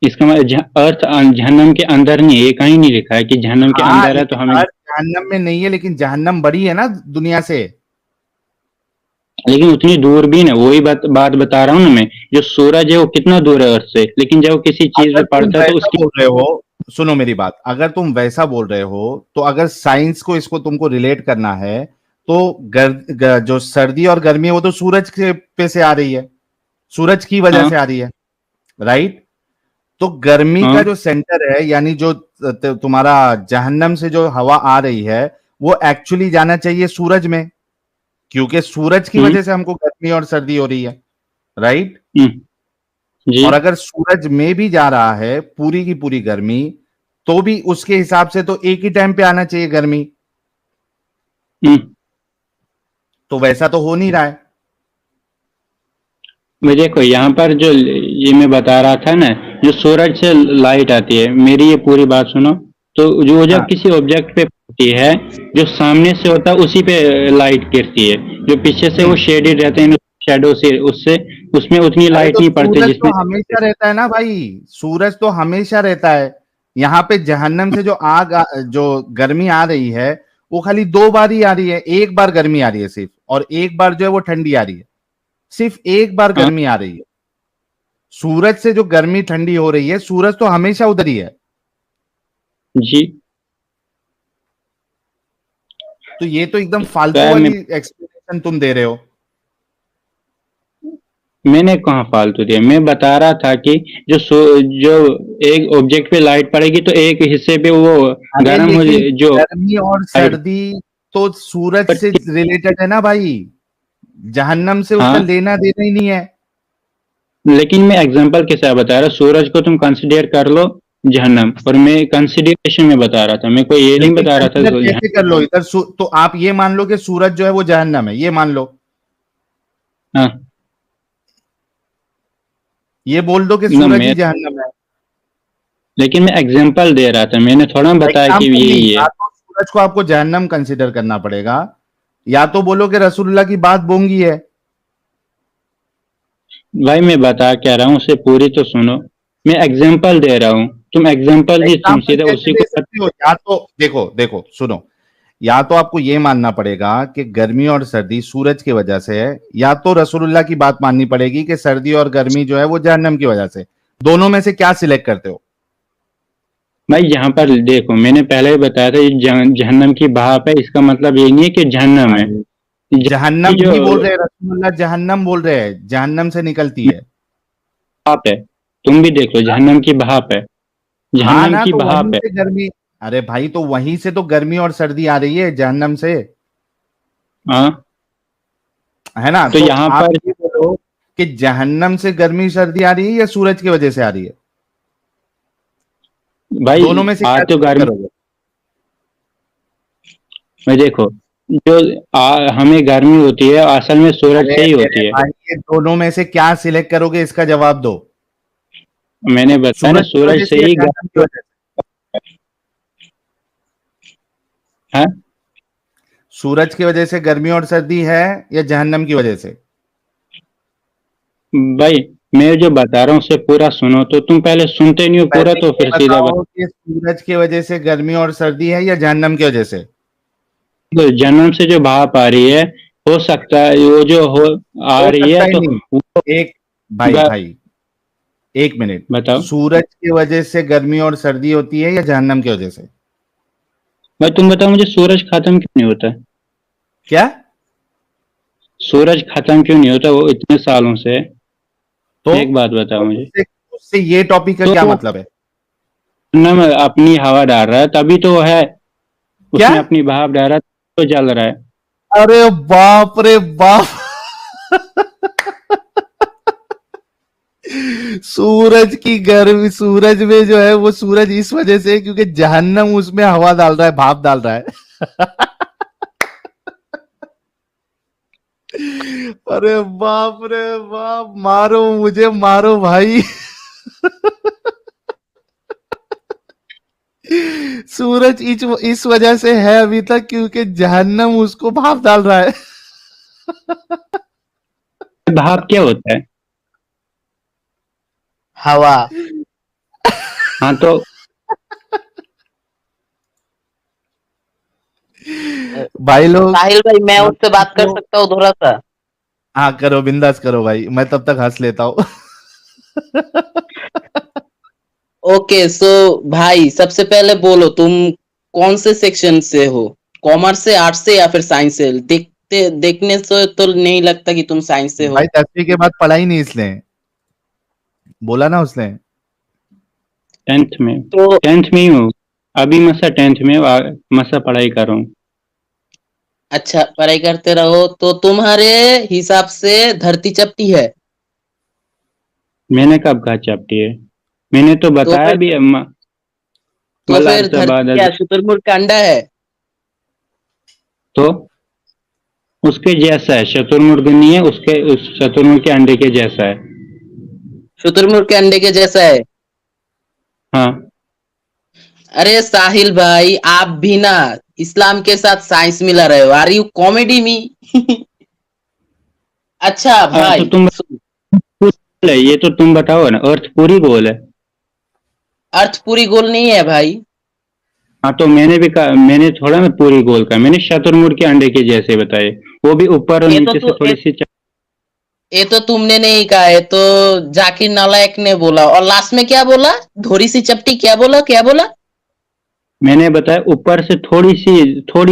इसका मतलब अर्थ जहन्नम के अंदर नहीं है, ये कहीं नहीं लिखा है कि जहन्नम के हाँ अंदर है तो लेकिन हमें। अर्थ जहन्नम में नहीं है, लेकिन जहन्नम बड़ी है ना दुनिया से। लेकिन उतनी दूर भी ना, वही बात बता रहा हूँ ना मैं। जो सूरज है वो कितना दूर है अर्थ से, लेकिन जब वो किसी चीज पे अगर तुम पड़ता है तो वैसा उसकी। बोल रहे हो, सुनो मेरी बात, अगर तुम वैसा बोल रहे हो, तो अगर साइंस को इसको तुमको रिलेट करना है, तो जो सर्दी और गर्मी है वो तो सूरज के पे से आ रही है, सूरज की वजह हाँ से आ रही है, राइट। तो गर्मी का हाँ। जो सेंटर है, यानी जो तुम्हारा जहन्नम से जो हवा आ रही है, वो एक्चुअली जाना चाहिए सूरज में, क्योंकि सूरज की हम्म वजह से हमको गर्मी और सर्दी हो रही है, राइट। हम्म, जी। और अगर सूरज में भी जा रहा है पूरी की पूरी गर्मी, तो भी उसके हिसाब से तो एक ही टाइम पे आना चाहिए गर्मी, हम्म। तो वैसा तो हो नहीं रहा है। मैं देखो यहाँ पर जो ये मैं बता रहा था ना, जो सूरज से लाइट आती है, मेरी ये पूरी बात सुनो। तो जो जब हाँ किसी ऑब्जेक्ट पे पड़ती है, जो सामने से होता है उसी पे लाइट गिरती है। जो पीछे से वो नहीं, शेडेड रहते हैं शैडो से, उससे उसमें उतनी अरे लाइट तो नहीं पड़ती सूरज जिसमें। तो हमेशा रहता है ना भाई, सूरज तो हमेशा रहता है। यहाँ पे जहन्नम से जो जो गर्मी आ रही है, वो खाली दो बार ही आ रही है, एक बार गर्मी आ रही है सिर्फ, और एक बार जो है वो ठंडी आ रही है, सिर्फ एक बार हाँ गर्मी आ रही है। सूरज से जो गर्मी ठंडी हो रही है, सूरज तो हमेशा उधर ही है। जी। तो ये तो एकदम तो फालतू यार वाली एक्सप्लेनेशन तुम दे रहे हो। मैंने कहाँ फालतू दिया, मैं बता रहा था कि जो एक ऑब्जेक्ट पे लाइट पड़ेगी तो एक हिस्से पे वो अरे गर्म हो लेकिन जो गर्मी और लाइट। सर्दी तो सूरज से रिलेटेड है ना भाई, जहन्नम से उसका हाँ, लेना देना ही नहीं है। लेकिन मैं एग्जांपल के साथ बता रहा, सूरज को तुम कंसिडर कर लो जहन्नम, और मैं कंसिडरेशन में बता रहा था, मैं कोई ये नहीं लेकिन बता रहा था कंसिडर कैसे कर लो इधर, तो आप ये मान लो कि सूरज जो है वो जहन्नम है, ये मान लो, हाँ ये बोल दो कि ना सूरज मैं, ही जहन्नम है। लेकिन मैं एग्जांपल दे रहा था, मैंने थोड़ा बताया कि एग्जाम्पल नहीं, यही है। या तो सूरज को आपको जहन्नम कंसिडर करना पड़ेगा, या तो बोलो कि रसूलुल्लाह की बात बोंगी है। भाई मैं बता क्या रहा हूँ उसे पूरी तो सुनो। मैं एग्जांपल दे रहा हूँ, तुम एग्जांपल दी, तुम एग्जाम्पल सीधा कैसे उसी दे को। सकते हो, या तो देखो देखो सुनो, या तो आपको ये मानना पड़ेगा कि गर्मी और सर्दी सूरज की वजह से है, या तो रसूलुल्लाह की बात माननी पड़ेगी कि सर्दी और गर्मी जो है वो जहन्नम की वजह से। दोनों में से क्या सिलेक्ट करते हो? भाई यहाँ पर देखो, मैंने पहले ही बताया था, ये जहन्नम की भाप है, इसका मतलब ये नहीं है कि जहन्नम है। भाई जहन्नम की जहन्नम जो ही बोल रहे हैं, रसूलुल्लाह जहन्नम बोल रहे हैं, जहन्नम से निकलती है। भाप है, तुम भी देख लो, जहन्नम की भाप है, हाँ जहन्नम ना, की तो वहीं भाप है। से गर्मी, अरे भाई तो वहीं से तो गर्मी और सर्दी आ रही है, जहन्नम से, हाँ, है ना। तो तो यहाँ आप पर ये बोलो कि जहन्नम से गर्मी सर्दी आ रही है या सूरज की वजह से आ रही है, भाई दोनों में से आ क्या तो सिलेक्ट गर्मी करोगे? में देखो, जो हमें गर्मी होती है असल में सूरज अरे से ही मेरे होती है। भाई, ये दोनों में से क्या सिलेक्ट करोगे, इसका जवाब दो। मैंने बताया ना, सूरज की सूरज वजह से से या ही जहन्नम की गर्मी वजह से? है। सूरज की वजह से गर्मी और सर्दी है या जहन्नम की वजह से? भाई मैं जो बता रहा हूँ उसे पूरा सुनो, तो तुम पहले सुनते नहीं हो पूरा, पहले तो ये फिर सीधा बताओ कि सूरज की वजह से गर्मी और सर्दी है या जहन्नम की वजह से? तो जन्म से जो भाप आ रही है, हो सकता है वो जो हो आ हो रही सकता है ही तो नहीं, वो। एक भाई ब- भाई एक मिनट, बताओ। सूरज की वजह से गर्मी और सर्दी होती है या जहन्नम की वजह से? भाई तुम बताओ मुझे, सूरज खत्म क्यों नहीं होता? क्या? सूरज खत्म क्यों नहीं होता, वो इतने सालों से है। तो एक बात बताओ मुझे, उससे उससे ये टॉपिक का तो क्या मतलब है? जहन्नम अपनी हवा डाल रहा है तभी तो है, क्या? उसने अपनी भाप डाला तो जल रहा है। अरे बाप रे बाप। सूरज की गर्मी, सूरज में जो है वो सूरज इस वजह से क्योंकि जहन्नम उसमें हवा डाल रहा है, भाप डाल रहा है। अरे बाप रे बाप, मारो मुझे, मारो भाई। सूरज इस वजह से है अभी तक क्योंकि जहन्नम उसको भाप डाल रहा है। भाप क्या होता है? हवा। हाँ तो भाई लोग साहिल भाई, मैं आप उससे बात कर तो, सकता हूँ थोड़ा सा? हाँ करो, बिंदास करो भाई, मैं तब तक हंस लेता हूँ। ओके, सो भाई सबसे पहले बोलो, तुम कौन से सेक्शन से हो? कॉमर्स से, आर्ट्स से, या फिर साइंस से? देखने से तो नहीं लगता कि तुम साइंस से भाई हो। 10वीं के बाद पढ़ा ही नहीं इसने, बोला ना उसने। 10th में, तो 10th में ही हूँ अभी, मसा 10th में मसा पढ़ाई कर रहा हूँ। अच्छा, पढ़ाई करते रहो। तो तुम्हारे हिसाब से धरती चपटी है? मैंने कब कहा चपटी है? मैंने तो तो बताया फिर भी तो वल फिर अर्थ धरती बाद क्या शुतुरमुर्ग का अंडा है? तो उसके जैसा है, शतुरमुर्ग नहीं है, उसके उस शतुरमुर्ग के अंडे के जैसा है। शुतुरमुर्ग के अंडे के जैसा है? हाँ अरे साहिल भाई, आप भी ना इस्लाम के साथ साइंस मिला रहे हो। Are you comedy me? अच्छा तो भाई तुम सुन, ये तो तुम बताओ ना, अर्थ पूरी गोल है। अर्थ पूरी गोल नहीं है भाई। हाँ तो मैंने भी कहा, मैंने थोड़ा ना पूरी गोल कहा, मैंने शतुरमुर्ग के अंडे के जैसे बताए, वो भी ऊपर और ये तो नीचे से तू थोड़ी ये, सी ये तो तुमने नहीं कहा, ये तो जाकिर नालायक ने बोला। और लास्ट में क्या बोला? धोरी सी चपटी, क्या बोला, क्या बोला? मैंने बताया ऊपर से थोड़ी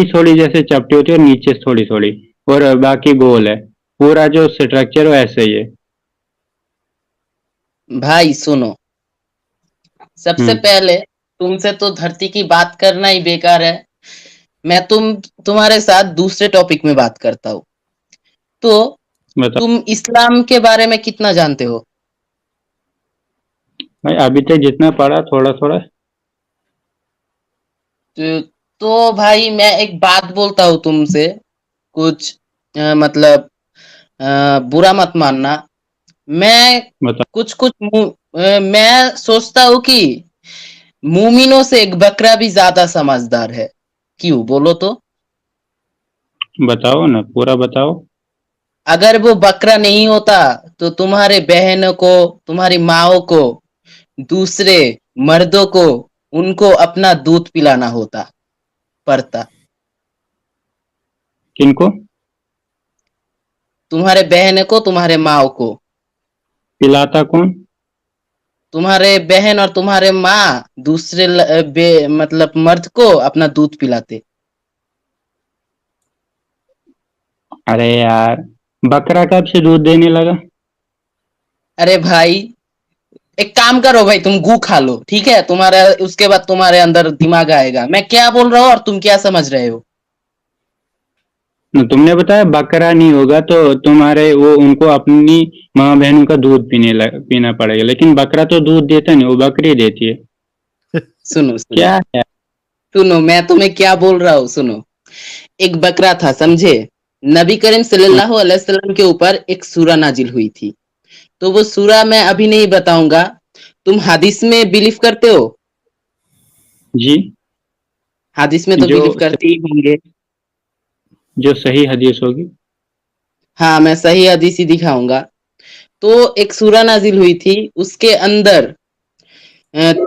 थोड़ी जैसे चपटी होती है और नीचे से थोड़ी थोड़ी, और बाकी गोल है, पूरा जो स्ट्रक्चर वो ऐसे ही है। भाई सुनो, सबसे हम्म, पहले तुमसे तो धरती की बात करना ही बेकार है। मैं तुम्हारे साथ दूसरे टॉपिक में बात करता हूँ। तो बताओ तुम इस्लाम के बारे में कितना जानते हो? भाई, अभी तक जितना पढ़ा थोड़ा थोड़ा। तो भाई मैं एक बात बोलता हूँ तुमसे, कुछ मतलब बुरा मत मानना। मैं बताओ कुछ कुछ मैं सोचता हूँ कि मूमिनों से एक बकरा भी ज्यादा समझदार है। क्यों बोलो तो? बताओ ना, पूरा बताओ। अगर वो बकरा नहीं होता तो तुम्हारे बहनों को, तुम्हारी माओ को, दूसरे मर्दों को, उनको अपना दूध पिलाना होता पड़ता। किनको? तुम्हारे बहन को, तुम्हारे माओ को। पिलाता कौन? तुम्हारे बहन और तुम्हारे माँ दूसरे मतलब मर्द को अपना दूध पिलाते। अरे यार, बकरा कब से दूध देने लगा? अरे भाई, एक काम करो भाई, तुम गू खा लो, ठीक है? तुम्हारा उसके बाद तुम्हारे अंदर दिमाग आएगा मैं क्या बोल रहा हूँ और तुम क्या समझ रहे हो। ना तुमने बताया बकरा नहीं होगा तो तुम्हारे वो उनको अपनी माँ बहनों का दूध पीना पड़ेगा, लेकिन बकरा तो दूध देता नहीं, वो बकरी देती है। सुनो सुनो, क्या है? सुनो मैं तुम्हें क्या बोल रहा हूँ, सुनो। एक बकरा था, समझे? नबी करीम सल्लल्लाहु अलैहि वसल्लम के ऊपर एक सूरा नाजिल हुई थी। तो वो सूरा मैं अभी नहीं बताऊंगा। तुम हदीस में बिलीव करते हो? जी, हदीस में तो जो बिलीव करते ही होंगे। जो सही हदीस होगी। हाँ, मैं सही हदीस ही दिखाऊंगा। तो एक सूरा नाजिल हुई थी, उसके अंदर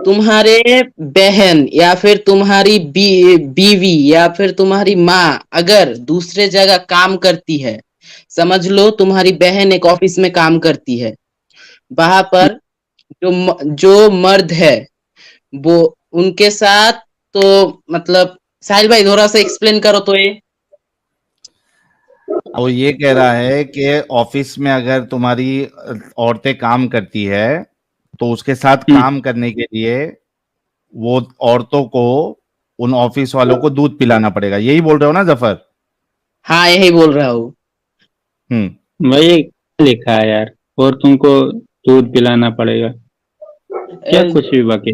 तुम्हारे बहन या फिर तुम्हारी बीवी या फिर तुम्हारी माँ अगर दूसरे जगह काम करती है, समझ लो तुम्हारी बहन एक ऑफिस में काम करती है, वहां पर जो मर्द है वो उनके साथ, तो मतलब साहिल भाई थोड़ा सा एक्सप्लेन करो तो ये। वो ये कह रहा है कि ऑफिस में अगर तुम्हारी औरतें काम करती है तो उसके साथ काम करने के लिए वो औरतों को उन ऑफिस वालों को दूध पिलाना पड़ेगा, यही बोल रहे हो ना जफर? हाँ यही बोल रहा हूँ। भाई क्या लिखा है यार, और तुमको दूध पिलाना पड़ेगा, क्या कुछ भी बाकी।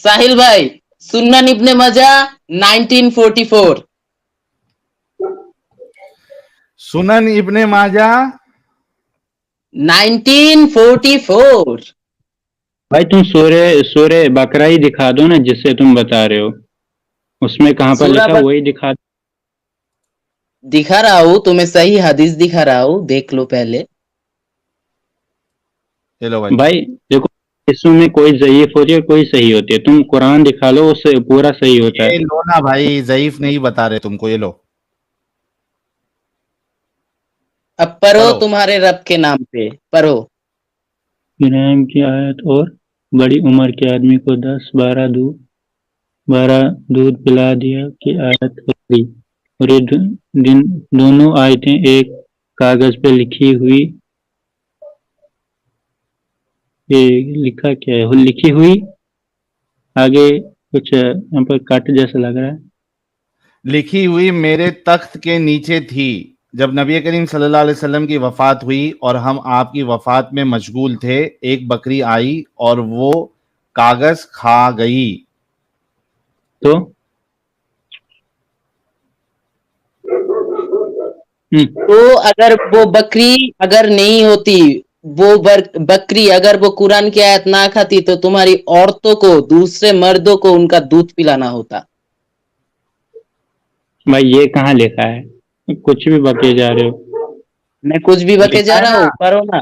साहिल भाई, सुन्नन इब्ने मजा 1944। सुनन इब्ने माजा 1944। भाई तुम सूर्य बकरा ही दिखा दो ना, जिससे तुम बता रहे हो, उसमें कहाँ पर सूरा लिखा वही दिखा दो। दिखा रहा हूँ तुम्हें, सही हदीस दिखा रहा हूँ, देख लो पहले। चलो भाई। भाई देखो, इसमें कोई ज़ईफ होती है कोई सही होती है, तुम कुरान दिखा लो, उससे पूरा सही होता ये है। लो ना भाई, ज़ईफ नहीं बता रहे तुमको, ये लो। अब पढ़ो पढ़ो। तुम्हारे रब के नाम पे पढ़ो। इनाम की आयत, और बड़ी उम्र के आदमी को 12 दूध पिला दिया की आयत उतरी, और ये दोनों आयतें एक कागज पे लिखी हुई, ये लिखा क्या है, लिखी हुई, आगे कुछ यहाँ पर कट जैसा लग रहा है। लिखी हुई मेरे तख्त के नीचे थी जब नबी करीम सल्लल्लाहु अलैहि वसल्लम की वफात हुई और हम आपकी वफात में मशगूल थे, एक बकरी आई और वो कागज खा गई। तो अगर वो बकरी अगर नहीं होती, वो बकरी अगर वो कुरान की आयत ना खाती, तो तुम्हारी औरतों को, दूसरे मर्दों को उनका दूध पिलाना होता। भाई ये कहाँ लिखा है, कुछ भी बके जा रहे हो। मैं कुछ भी बके लिखा जा है रहा ना, हूँ, पढ़ो ना।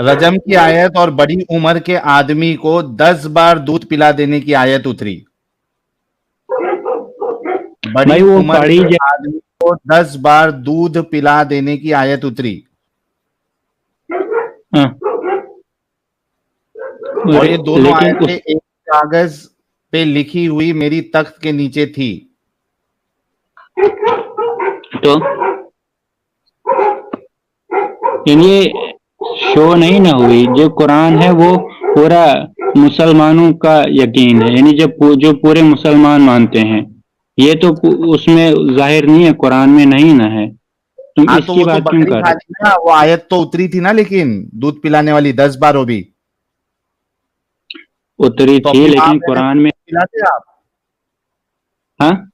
रजम की आयत और बड़ी उम्र के आदमी को 10 बार दूध पिला देने की आयत उतरी। बड़ी भाई वो उम्र पढ़ी के आदमी को 10 बार दूध पिला देने की आयत उतरी। और ये दोनों आयतें एक कागज पे लिखी हुई मेरी तख्त के नीचे थी। तो ये शो नहीं ना हुई, जो कुरान है वो पूरा मुसलमानों का यकीन है, यानी जो पूरे मुसलमान मानते हैं, ये तो उसमें जाहिर नहीं है, कुरान में नहीं ना है, तुम हाँ, तो इसकी वो तो बात क्यों बकरी कर खा रहे ली ना, वो आयत तो उतरी थी ना, लेकिन दूध पिलाने वाली 10 बार वो भी उतरी तो थी, अपनी माँ लेकिन बहनों कुरान से में। पिलाते आप? हाँ,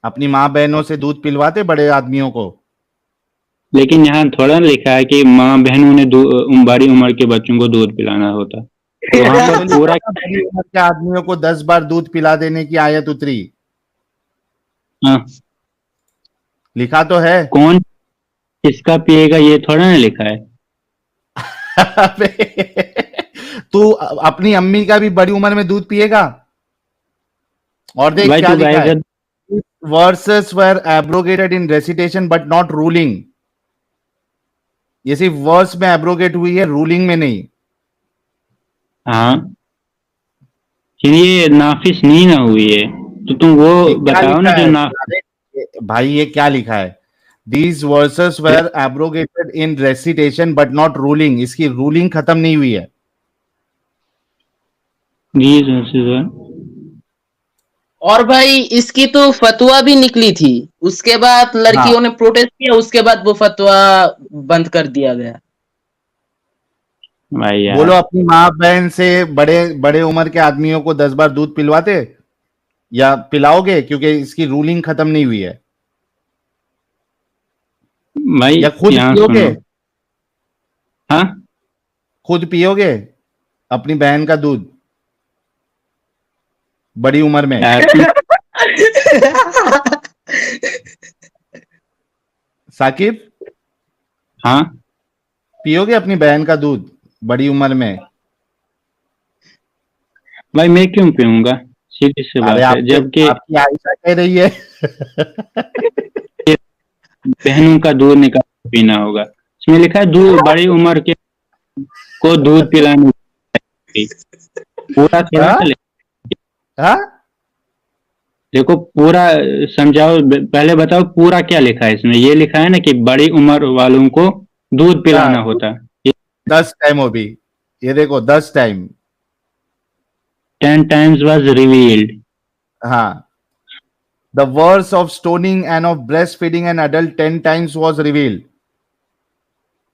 अपनी माँ बहनों से दूध पिलवाते बड़े आदमियों को? लेकिन यहाँ थोड़ा लिखा है कि माँ बहनों ने बड़ी उम्र के बच्चों को दूध पिलाना होता, तो वहां ये पर तो लिखा पूरा। था बड़ी उम्र के आदमियों को 10 बार दूध पिला देने की आयत उतरी। हाँ, लिखा तो है। कौन किसका पिएगा ये थोड़ा ना लिखा है। तू अपनी अम्मी का भी बड़ी उम्र में दूध पिएगा? और देख भाई क्या तू लिखा है, गाय verses were abrogated in recitation but not ruling। ये सिर्फ वर्स में एब्रोगेट हुई है, रूलिंग में नहीं। हाँ, ये नाफिस नहीं ना हुई है, तो तुम वो ये क्या बताओ ना लिखा जो है? ना। भाई ये क्या लिखा है? These verses were abrogated in recitation but not ruling। इसकी रूलिंग खत्म नहीं हुई है। और भाई इसकी तो फतवा भी निकली थी, उसके बाद लड़कियों ने प्रोटेस्ट किया, उसके बाद वो फतवा बंद कर दिया गया। भाई यार, बोलो, अपनी माँ बहन से बड़े बड़े उम्र के आदमियों को 10 बार दूध पिलवाते या पिलाओगे? क्योंकि इसकी रूलिंग खत्म नहीं हुई है। भाई या खुद यहाँ पियोगे? सुनो। हाँ, खुद पियोगे अपनी बहन का दूध बड़ी उम्र में? साकिब, हाँ, पियोगे अपनी बहन का दूध बड़ी उम्र में? भाई मैं क्यों पीऊंगा, सीधी सी अरे बात है, जबकि आपकी आयशा कह रही है। बहनों का दूध निकाल पीना होगा, इसमें लिखा है दूध बड़ी उम्र के को दूध पिलाने पूरा थोड़ा हाँ? सा हाँ? देखो पूरा समझाओ, पहले बताओ पूरा क्या लिखा है इसमें। ये लिखा है ना कि बड़ी उम्र वालों को दूध पिलाना होता है। 10 टाइम हो भी, ये देखो 10 टाइम। 10 times was revealed. हाँ, the verse of stoning and of breastfeeding an adult 10 times was revealed,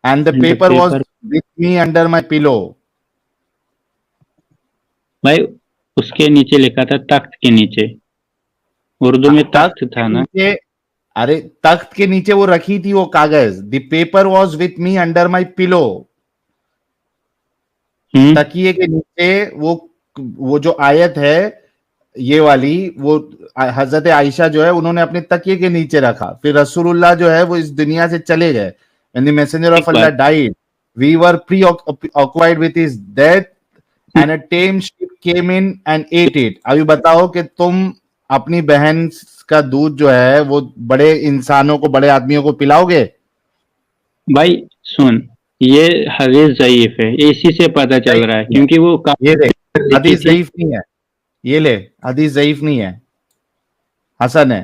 and the And the paper was paper, with me under my pillow. भाई उसके नीचे लिखा था तख्त के नीचे, उर्दू में तख्त के था ना। नीचे, अरे तख्त के नीचे वो रखी थी वो कागज। The paper was with me under my pillow. तकिए के नीचे वो जो आयत है ये वाली, वो हजरत आयशा जो है उन्होंने अपने तकिए के नीचे रखा। फिर रसूलुल्लाह जो है वो इस दुनिया से चले गए। When the messenger of Allah died, we were preoccupied with his death, and a tame sheep came in and ate it. अभी बताओ कि तुम अपनी बहन का दूध जो है वो बड़े इंसानों को, बड़े आदमियों को पिलाओगे? भाई सुन, ये हदीस ज़ईफ है, इसी से पता चल रहा है, क्योंकि वो ये देख, हदीस ज़ईफ नहीं है, ये ले, हदीस ज़ईफ नहीं है, हसन है।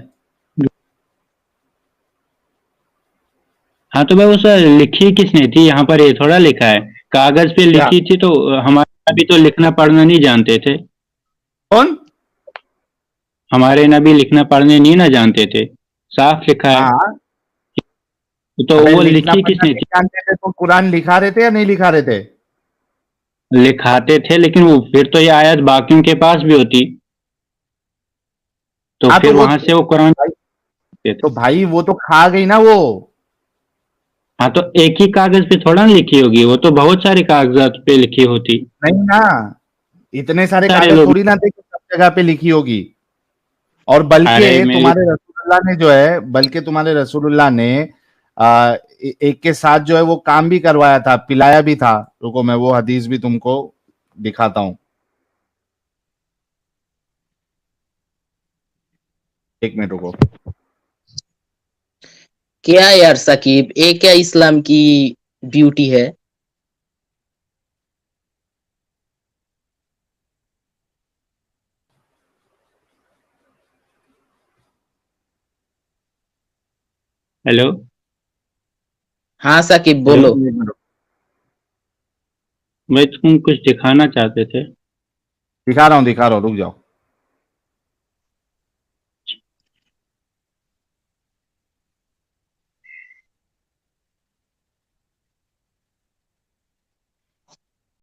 हाँ तो भाई उसे लिखी किसने थी? यहाँ पर ये थोड़ा लिखा है, कागज पे लिखी थी। तो हमारे नबी तो लिखना पढ़ना नहीं जानते थे। कौन? हमारे नबी लिखना पढ़ने नहीं ना जानते थे, साफ लिखा है। हाँ, तो वो लिखी किसने थी? जानते थे तो कुरान लिखा रहे थे या नहीं लिखा रहे थे? लिखाते थे, लेकिन वो फिर तो ये आयत बाकियों के पास भी होती, तो हाँ, फिर तो वहां से वो कुरान। तो भाई वो तो खा गई ना वो। हाँ तो एक ही कागज पे थोड़ा ना लिखी होगी, वो तो बहुत सारे कागजात पे लिखी होती। नहीं ना, इतने सारे सारे कागज लोग, थोड़ी ना थे कि सब जगह पे लिखी होगी। और बल्कि तुम्हारे रसूलुल्लाह ने जो है, बल्कि तुम्हारे रसूलुल्लाह ने एक के साथ जो है वो काम भी करवाया था, पिलाया भी था। रुको मैं वो हदीस भी तुमको दिखाता हूं, एक मिनट रुको। क्या यार साकिब, ये क्या इस्लाम की ब्यूटी है? हेलो हाँ साकिब बोलो। भाई तुम कुछ दिखाना चाहते थे? दिखा रहा हूँ, रुक जाओ।